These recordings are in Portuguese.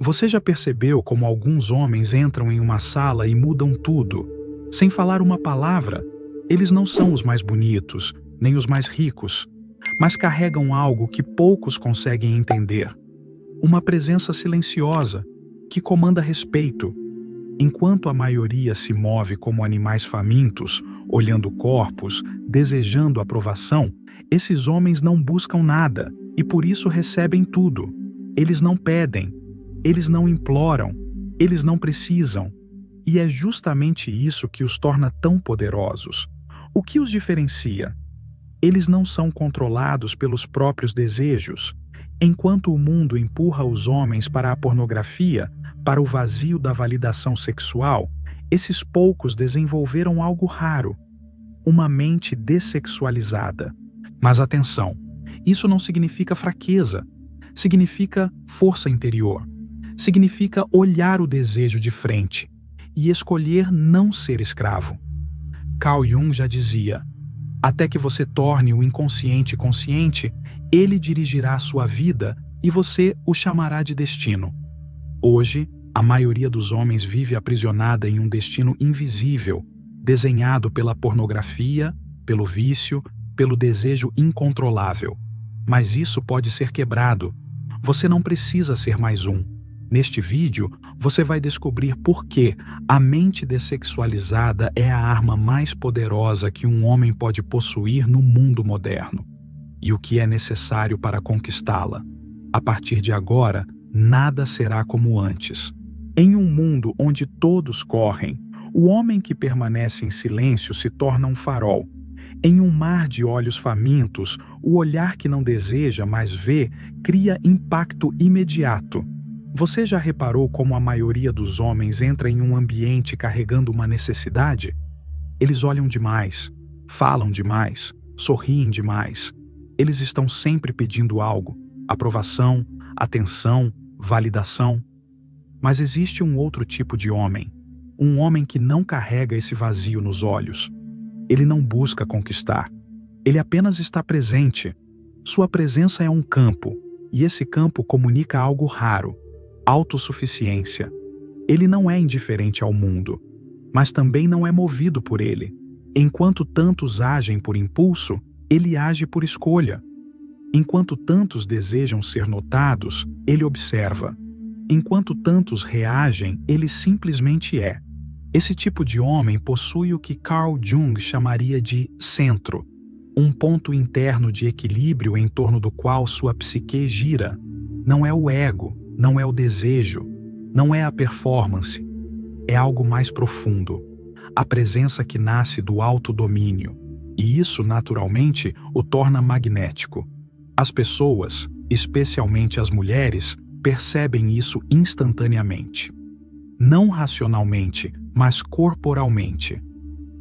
Você já percebeu como alguns homens entram em uma sala e mudam tudo, sem falar uma palavra? Eles não são os mais bonitos, nem os mais ricos, mas carregam algo que poucos conseguem entender. Uma presença silenciosa, que comanda respeito. Enquanto a maioria se move como animais famintos, olhando corpos, desejando aprovação, esses homens não buscam nada e por isso recebem tudo. Eles não pedem, eles não imploram, eles não precisam. E é justamente isso que os torna tão poderosos. O que os diferencia? Eles não são controlados pelos próprios desejos. Enquanto o mundo empurra os homens para a pornografia, para o vazio da validação sexual, esses poucos desenvolveram algo raro: uma mente dessexualizada. Mas atenção, isso não significa fraqueza, significa força interior. Significa olhar o desejo de frente e escolher não ser escravo. Carl Jung já dizia: até que você torne o inconsciente consciente, ele dirigirá a sua vida e você o chamará de destino. Hoje, a maioria dos homens vive aprisionada em um destino invisível, desenhado pela pornografia, pelo vício, pelo desejo incontrolável. Mas isso pode ser quebrado. Você não precisa ser mais um. Neste vídeo, você vai descobrir por que a mente dessexualizada é a arma mais poderosa que um homem pode possuir no mundo moderno, e o que é necessário para conquistá-la. A partir de agora, nada será como antes. Em um mundo onde todos correm, o homem que permanece em silêncio se torna um farol. Em um mar de olhos famintos, o olhar que não deseja, mas vê, cria impacto imediato. Você já reparou como a maioria dos homens entra em um ambiente carregando uma necessidade? Eles olham demais, falam demais, sorriem demais. Eles estão sempre pedindo algo: aprovação, atenção, validação. Mas existe um outro tipo de homem, um homem que não carrega esse vazio nos olhos. Ele não busca conquistar. Ele apenas está presente. Sua presença é um campo, e esse campo comunica algo raro: autossuficiência. Ele não é indiferente ao mundo, mas também não é movido por ele. Enquanto tantos agem por impulso, ele age por escolha. Enquanto tantos desejam ser notados, ele observa. Enquanto tantos reagem, ele simplesmente é. Esse tipo de homem possui o que Carl Jung chamaria de centro, um ponto interno de equilíbrio em torno do qual sua psique gira. Não é o ego, não é o desejo, não é a performance. É algo mais profundo, a presença que nasce do autodomínio. E isso, naturalmente, o torna magnético. As pessoas, especialmente as mulheres, percebem isso instantaneamente. Não racionalmente, mas corporalmente.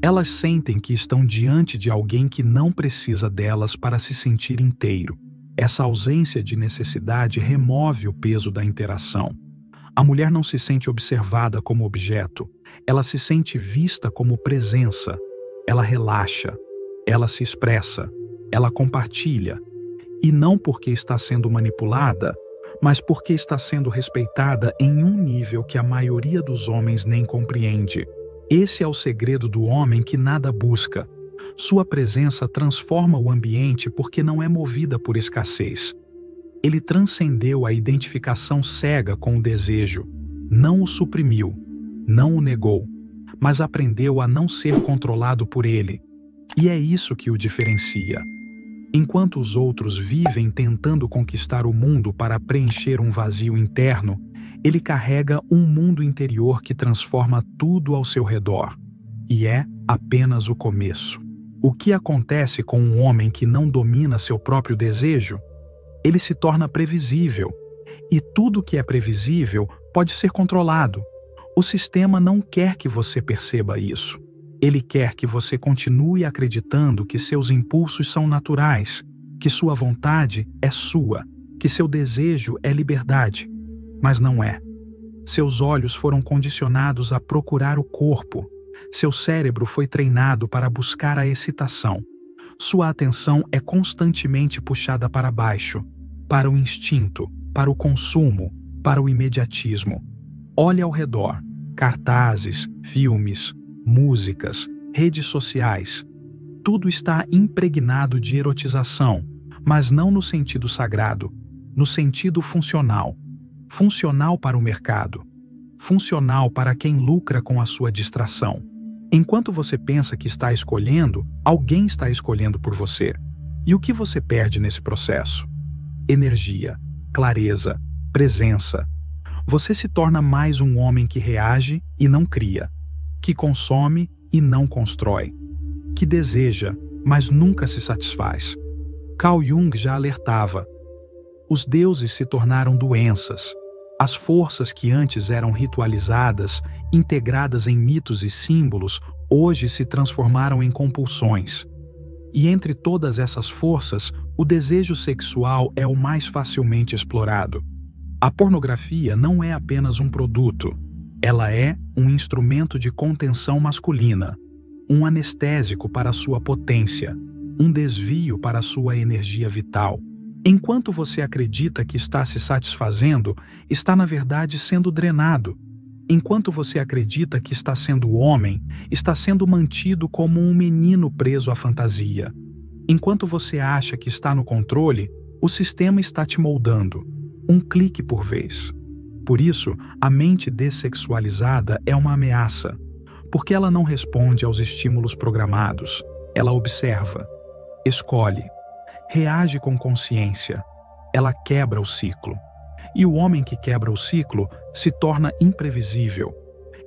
Elas sentem que estão diante de alguém que não precisa delas para se sentir inteiro. Essa ausência de necessidade remove o peso da interação. A mulher não se sente observada como objeto, ela se sente vista como presença. Ela relaxa, ela se expressa, ela compartilha. E não porque está sendo manipulada, mas porque está sendo respeitada em um nível que a maioria dos homens nem compreende. Esse é o segredo do homem que nada busca. Sua presença transforma o ambiente porque não é movida por escassez. Ele transcendeu a identificação cega com o desejo, não o suprimiu, não o negou, mas aprendeu a não ser controlado por ele. E é isso que o diferencia. Enquanto os outros vivem tentando conquistar o mundo para preencher um vazio interno, ele carrega um mundo interior que transforma tudo ao seu redor. E é apenas o começo. O que acontece com um homem que não domina seu próprio desejo? Ele se torna previsível. E tudo que é previsível pode ser controlado. O sistema não quer que você perceba isso. Ele quer que você continue acreditando que seus impulsos são naturais, que sua vontade é sua, que seu desejo é liberdade. Mas não é. Seus olhos foram condicionados a procurar o corpo. Seu cérebro foi treinado para buscar a excitação. Sua atenção é constantemente puxada para baixo, para o instinto, para o consumo, para o imediatismo. Olhe ao redor: cartazes, filmes, músicas, redes sociais. Tudo está impregnado de erotização, mas não no sentido sagrado, no sentido funcional. Funcional para o mercado. Funcional para quem lucra com a sua distração. Enquanto você pensa que está escolhendo, alguém está escolhendo por você. E o que você perde nesse processo? Energia, clareza, presença. Você se torna mais um homem que reage e não cria, que consome e não constrói, que deseja, mas nunca se satisfaz. Carl Jung já alertava: os deuses se tornaram doenças. As forças que antes eram ritualizadas, integradas em mitos e símbolos, hoje se transformaram em compulsões. E entre todas essas forças, o desejo sexual é o mais facilmente explorado. A pornografia não é apenas um produto. Ela é um instrumento de contenção masculina, um anestésico para a sua potência, um desvio para a sua energia vital. Enquanto você acredita que está se satisfazendo, está na verdade sendo drenado. Enquanto você acredita que está sendo homem, está sendo mantido como um menino preso à fantasia. Enquanto você acha que está no controle, o sistema está te moldando, um clique por vez. Por isso, a mente dessexualizada é uma ameaça, porque ela não responde aos estímulos programados. Ela observa, escolhe, reage com consciência. Ela quebra o ciclo. E o homem que quebra o ciclo se torna imprevisível.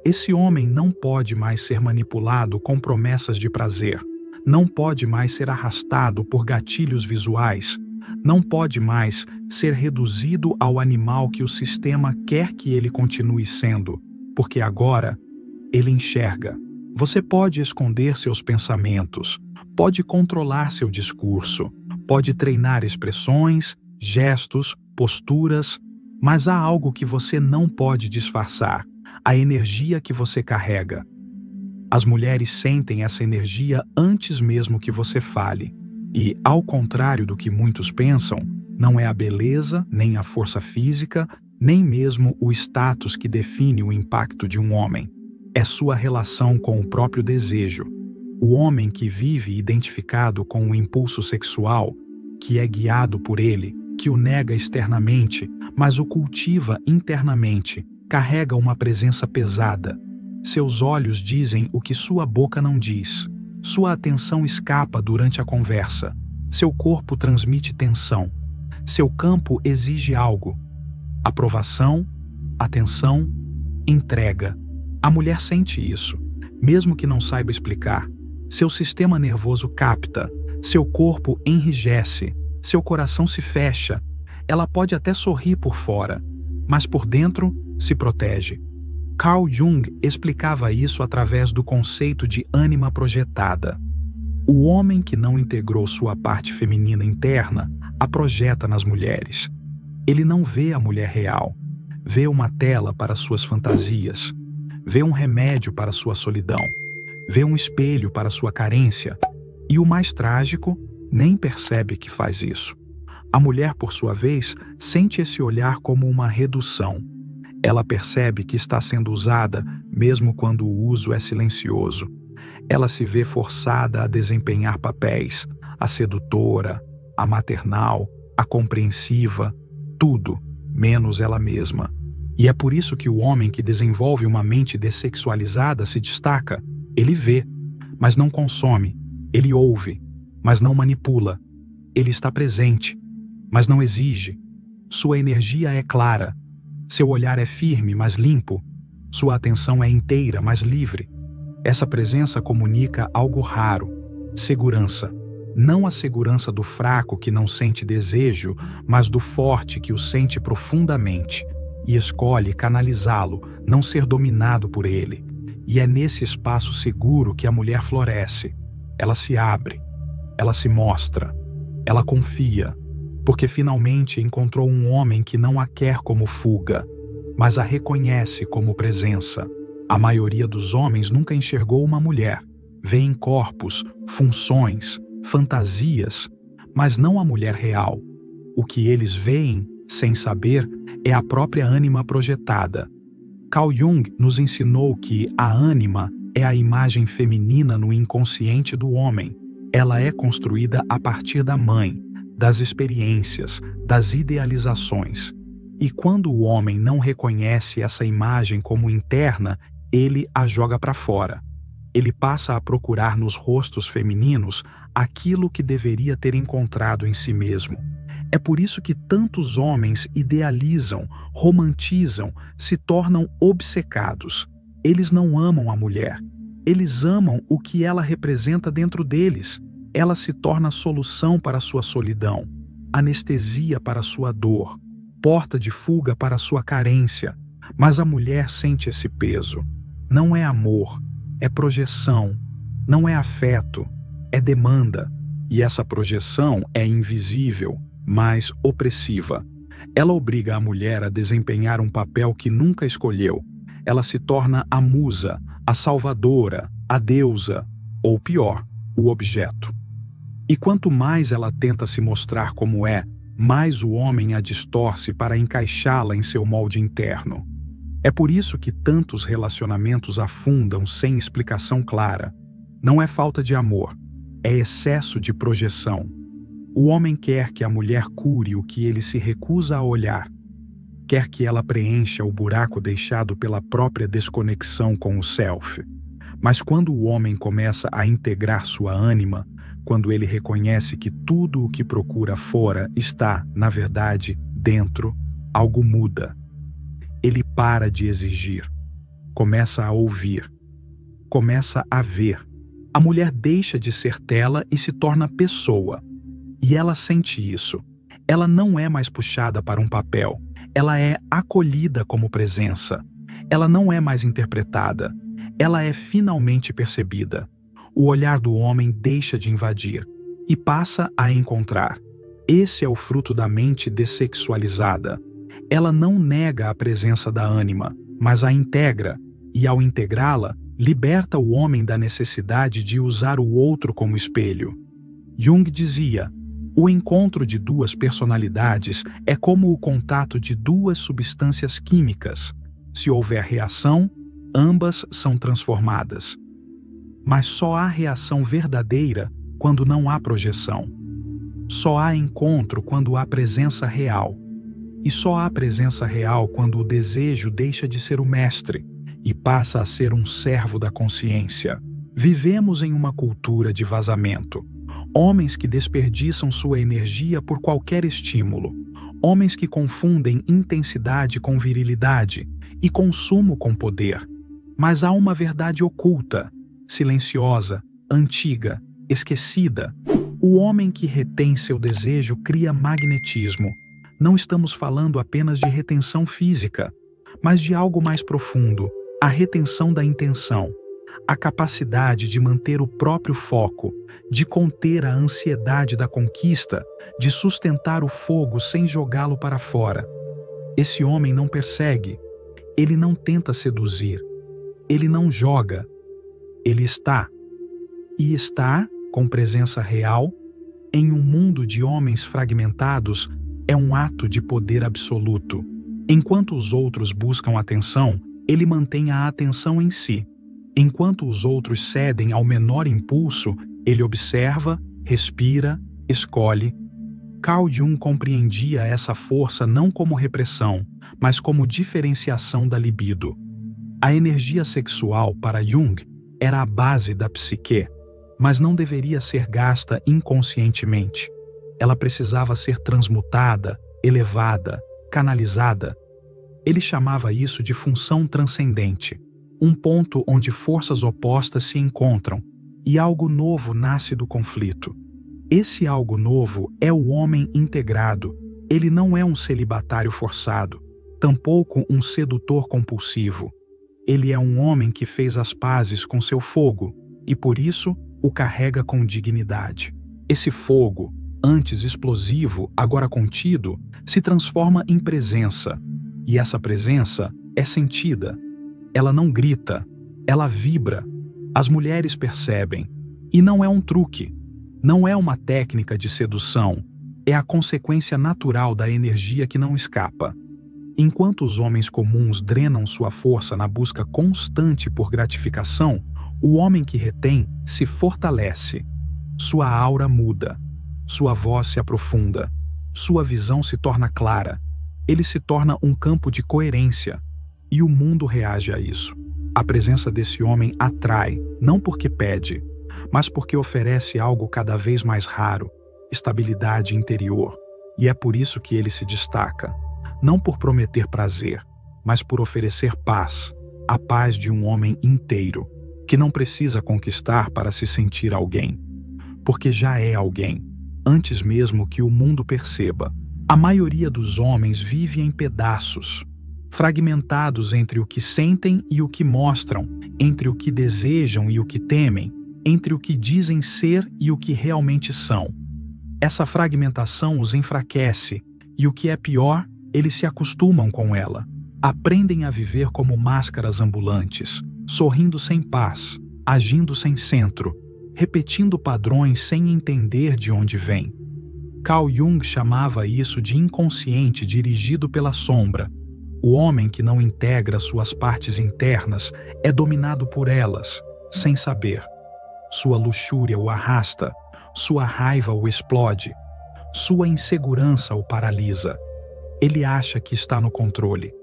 Esse homem não pode mais ser manipulado com promessas de prazer. Não pode mais ser arrastado por gatilhos visuais. Não pode mais ser reduzido ao animal que o sistema quer que ele continue sendo, porque agora ele enxerga. Você pode esconder seus pensamentos, pode controlar seu discurso, pode treinar expressões, gestos, posturas, mas há algo que você não pode disfarçar: a energia que você carrega. As mulheres sentem essa energia antes mesmo que você fale. E, ao contrário do que muitos pensam, não é a beleza, nem a força física, nem mesmo o status que define o impacto de um homem. É sua relação com o próprio desejo. O homem que vive identificado com o impulso sexual, que é guiado por ele, que o nega externamente, mas o cultiva internamente, carrega uma presença pesada. Seus olhos dizem o que sua boca não diz. Sua atenção escapa durante a conversa. Seu corpo transmite tensão. Seu campo exige algo: aprovação, atenção, entrega. A mulher sente isso, mesmo que não saiba explicar. Seu sistema nervoso capta, seu corpo enrijece, seu coração se fecha. Ela pode até sorrir por fora, mas por dentro se protege. Carl Jung explicava isso através do conceito de ânima projetada. O homem que não integrou sua parte feminina interna a projeta nas mulheres. Ele não vê a mulher real, vê uma tela para suas fantasias, vê um remédio para sua solidão, vê um espelho para sua carência, e o mais trágico, nem percebe que faz isso. A mulher, por sua vez, sente esse olhar como uma redução. Ela percebe que está sendo usada mesmo quando o uso é silencioso. Ela se vê forçada a desempenhar papéis: a sedutora, a maternal, a compreensiva, tudo, menos ela mesma. E é por isso que o homem que desenvolve uma mente dessexualizada se destaca. Ele vê, mas não consome. Ele ouve, mas não manipula. Ele está presente, mas não exige. Sua energia é clara. Seu olhar é firme, mas limpo. Sua atenção é inteira, mas livre. Essa presença comunica algo raro: segurança. Não a segurança do fraco que não sente desejo, mas do forte que o sente profundamente e escolhe canalizá-lo, não ser dominado por ele. E é nesse espaço seguro que a mulher floresce. Ela se abre, ela se mostra, ela confia, porque finalmente encontrou um homem que não a quer como fuga, mas a reconhece como presença. A maioria dos homens nunca enxergou uma mulher. Vê em corpos, funções, fantasias, mas não a mulher real. O que eles veem, sem saber, é a própria ânima projetada. Carl Jung nos ensinou que a ânima é a imagem feminina no inconsciente do homem. Ela é construída a partir da mãe, das experiências, das idealizações. E quando o homem não reconhece essa imagem como interna, ele a joga para fora. Ele passa a procurar nos rostos femininos aquilo que deveria ter encontrado em si mesmo. É por isso que tantos homens idealizam, romantizam, se tornam obcecados. Eles não amam a mulher. Eles amam o que ela representa dentro deles. Ela se torna solução para sua solidão, anestesia para sua dor, porta de fuga para sua carência. Mas a mulher sente esse peso. Não é amor, é projeção. Não é afeto, é demanda. E essa projeção é invisível, mas opressiva. Ela obriga a mulher a desempenhar um papel que nunca escolheu. Ela se torna a musa, a salvadora, a deusa, ou pior, o objeto. E quanto mais ela tenta se mostrar como é, mais o homem a distorce para encaixá-la em seu molde interno. É por isso que tantos relacionamentos afundam sem explicação clara. Não é falta de amor, é excesso de projeção. O homem quer que a mulher cure o que ele se recusa a olhar. Quer que ela preencha o buraco deixado pela própria desconexão com o self. Mas quando o homem começa a integrar sua ânima, quando ele reconhece que tudo o que procura fora está, na verdade, dentro, algo muda. Ele para de exigir, começa a ouvir, começa a ver. A mulher deixa de ser tela e se torna pessoa. E ela sente isso. Ela não é mais puxada para um papel. Ela é acolhida como presença. Ela não é mais interpretada. Ela é finalmente percebida. O olhar do homem deixa de invadir e passa a encontrar. Esse é o fruto da mente dessexualizada. Ela não nega a presença da ânima, mas a integra, e ao integrá-la, liberta o homem da necessidade de usar o outro como espelho. Jung dizia: o encontro de duas personalidades é como o contato de duas substâncias químicas. Se houver reação, ambas são transformadas. Mas só há reação verdadeira quando não há projeção. Só há encontro quando há presença real. E só há presença real quando o desejo deixa de ser o mestre e passa a ser um servo da consciência. Vivemos em uma cultura de vazamento. Homens que desperdiçam sua energia por qualquer estímulo. Homens que confundem intensidade com virilidade e consumo com poder. Mas há uma verdade oculta, silenciosa, antiga, esquecida. O homem que retém seu desejo cria magnetismo. Não estamos falando apenas de retenção física, mas de algo mais profundo, a retenção da intenção, a capacidade de manter o próprio foco, de conter a ansiedade da conquista, de sustentar o fogo sem jogá-lo para fora. Esse homem não persegue, ele não tenta seduzir, ele não joga, ele está. E estar, com presença real, em um mundo de homens fragmentados, é um ato de poder absoluto. Enquanto os outros buscam atenção, ele mantém a atenção em si. Enquanto os outros cedem ao menor impulso, ele observa, respira, escolhe. Carl Jung compreendia essa força não como repressão, mas como diferenciação da libido. A energia sexual, para Jung, era a base da psique, mas não deveria ser gasta inconscientemente. Ela precisava ser transmutada, elevada, canalizada. Ele chamava isso de função transcendente, um ponto onde forças opostas se encontram e algo novo nasce do conflito. Esse algo novo é o homem integrado. Ele não é um celibatário forçado, tampouco um sedutor compulsivo. Ele é um homem que fez as pazes com seu fogo e, por isso, o carrega com dignidade. Esse fogo, antes explosivo, agora contido, se transforma em presença. E essa presença é sentida. Ela não grita, ela vibra. As mulheres percebem. E não é um truque. Não é uma técnica de sedução, é a consequência natural da energia que não escapa. Enquanto os homens comuns drenam sua força na busca constante por gratificação, o homem que retém se fortalece. Sua aura muda, sua voz se aprofunda, sua visão se torna clara. Ele se torna um campo de coerência, e o mundo reage a isso. A presença desse homem atrai, não porque pede, mas porque oferece algo cada vez mais raro, estabilidade interior. E é por isso que ele se destaca, não por prometer prazer, mas por oferecer paz, a paz de um homem inteiro, que não precisa conquistar para se sentir alguém, porque já é alguém, antes mesmo que o mundo perceba. A maioria dos homens vive em pedaços, fragmentados entre o que sentem e o que mostram, entre o que desejam e o que temem, entre o que dizem ser e o que realmente são. Essa fragmentação os enfraquece, e o que é pior, eles se acostumam com ela. Aprendem a viver como máscaras ambulantes, sorrindo sem paz, agindo sem centro, repetindo padrões sem entender de onde vêm. Carl Jung chamava isso de inconsciente dirigido pela sombra. O homem que não integra suas partes internas é dominado por elas, sem saber. Sua luxúria o arrasta, sua raiva o explode, sua insegurança o paralisa. Ele acha que está no controle,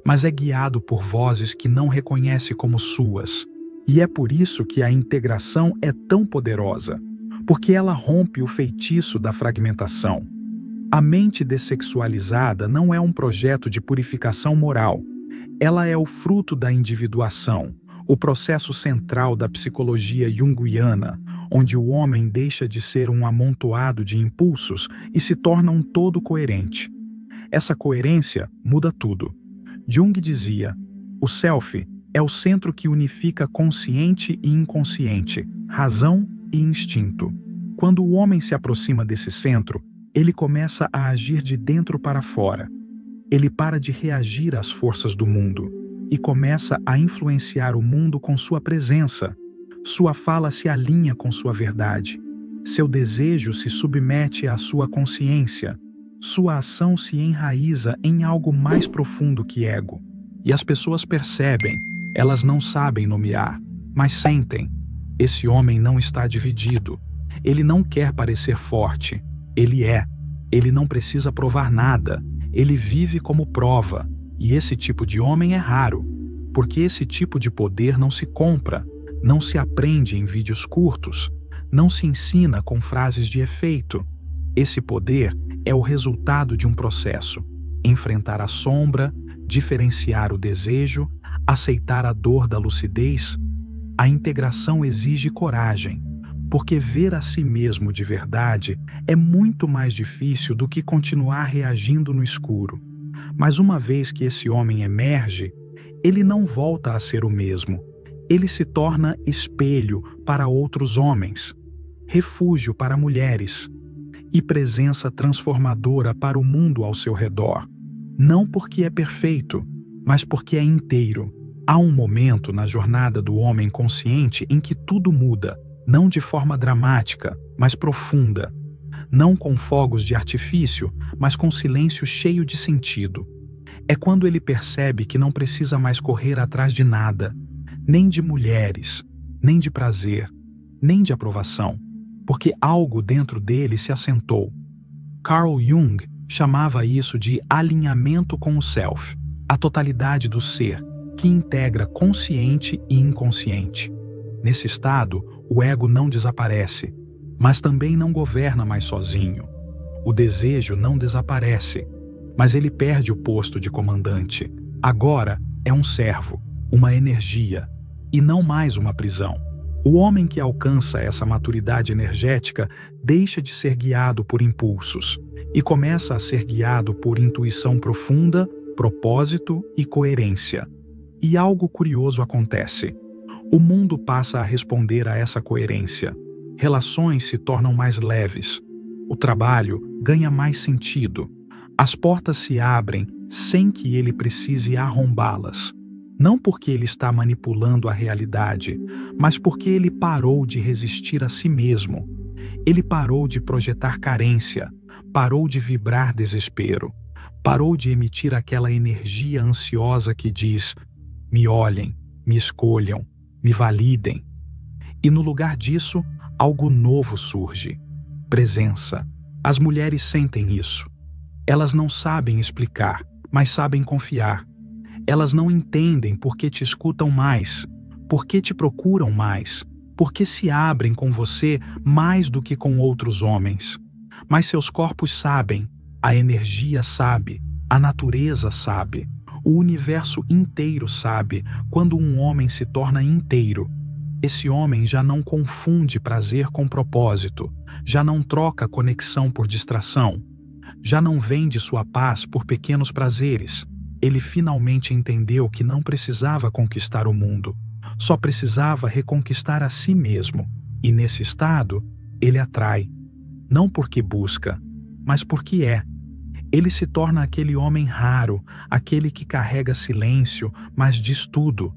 mas é guiado por vozes que não reconhece como suas. E é por isso que a integração é tão poderosa, porque ela rompe o feitiço da fragmentação. A mente dessexualizada não é um projeto de purificação moral. Ela é o fruto da individuação, o processo central da psicologia junguiana, onde o homem deixa de ser um amontoado de impulsos e se torna um todo coerente. Essa coerência muda tudo. Jung dizia: o self é o centro que unifica consciente e inconsciente, razão e instinto. Quando o homem se aproxima desse centro, ele começa a agir de dentro para fora. Ele para de reagir às forças do mundo e começa a influenciar o mundo com sua presença. Sua fala se alinha com sua verdade. Seu desejo se submete à sua consciência. Sua ação se enraiza em algo mais profundo que ego. E as pessoas percebem, elas não sabem nomear, mas sentem. Esse homem não está dividido. Ele não quer parecer forte. Ele é. Ele não precisa provar nada. Ele vive como prova. E esse tipo de homem é raro, porque esse tipo de poder não se compra, não se aprende em vídeos curtos, não se ensina com frases de efeito. Esse poder é o resultado de um processo: enfrentar a sombra, diferenciar o desejo, aceitar a dor da lucidez. A integração exige coragem, porque ver a si mesmo de verdade é muito mais difícil do que continuar reagindo no escuro. Mas uma vez que esse homem emerge, ele não volta a ser o mesmo. Ele se torna espelho para outros homens, refúgio para mulheres e presença transformadora para o mundo ao seu redor. Não porque é perfeito, mas porque é inteiro. Há um momento na jornada do homem consciente em que tudo muda, não de forma dramática, mas profunda. Não com fogos de artifício, mas com silêncio cheio de sentido. É quando ele percebe que não precisa mais correr atrás de nada, nem de mulheres, nem de prazer, nem de aprovação, porque algo dentro dele se assentou. Carl Jung chamava isso de alinhamento com o self, a totalidade do ser, que integra consciente e inconsciente. Nesse estado, o ego não desaparece, mas também não governa mais sozinho. O desejo não desaparece, mas ele perde o posto de comandante. Agora é um servo, uma energia, e não mais uma prisão. O homem que alcança essa maturidade energética deixa de ser guiado por impulsos e começa a ser guiado por intuição profunda, propósito e coerência. E algo curioso acontece. O mundo passa a responder a essa coerência. Relações se tornam mais leves. O trabalho ganha mais sentido. As portas se abrem sem que ele precise arrombá-las. Não porque ele está manipulando a realidade, mas porque ele parou de resistir a si mesmo. Ele parou de projetar carência, parou de vibrar desespero, parou de emitir aquela energia ansiosa que diz: me olhem, me escolham, me validem. E no lugar disso, algo novo surge: presença. As mulheres sentem isso. Elas não sabem explicar, mas sabem confiar. Elas não entendem por que te escutam mais, por que te procuram mais, por que se abrem com você mais do que com outros homens. Mas seus corpos sabem, a energia sabe, a natureza sabe, o universo inteiro sabe quando um homem se torna inteiro. Esse homem já não confunde prazer com propósito, já não troca conexão por distração, já não vende sua paz por pequenos prazeres. Ele finalmente entendeu que não precisava conquistar o mundo, só precisava reconquistar a si mesmo. E nesse estado, ele atrai, não porque busca, mas porque é. Ele se torna aquele homem raro, aquele que carrega silêncio, mas diz tudo.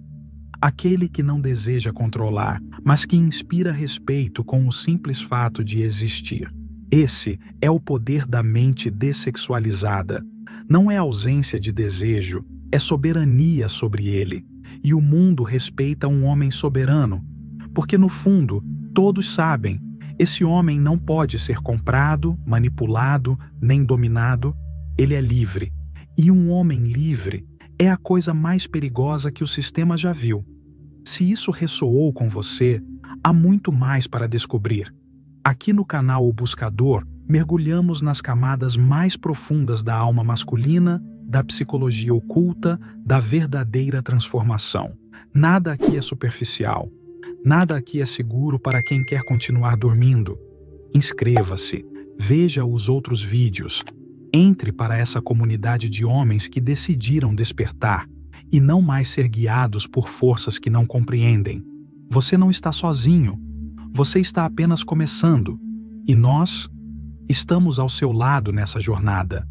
Aquele que não deseja controlar, mas que inspira respeito com o simples fato de existir. Esse é o poder da mente dessexualizada. Não é ausência de desejo, é soberania sobre ele. E o mundo respeita um homem soberano, porque no fundo, todos sabem, esse homem não pode ser comprado, manipulado, nem dominado. Ele é livre. E um homem livre é a coisa mais perigosa que o sistema já viu. Se isso ressoou com você, há muito mais para descobrir. Aqui no canal O Buscador, mergulhamos nas camadas mais profundas da alma masculina, da psicologia oculta, da verdadeira transformação. Nada aqui é superficial. Nada aqui é seguro para quem quer continuar dormindo. Inscreva-se, veja os outros vídeos. Entre para essa comunidade de homens que decidiram despertar e não mais ser guiados por forças que não compreendem. Você não está sozinho. Você está apenas começando. E nós estamos ao seu lado nessa jornada.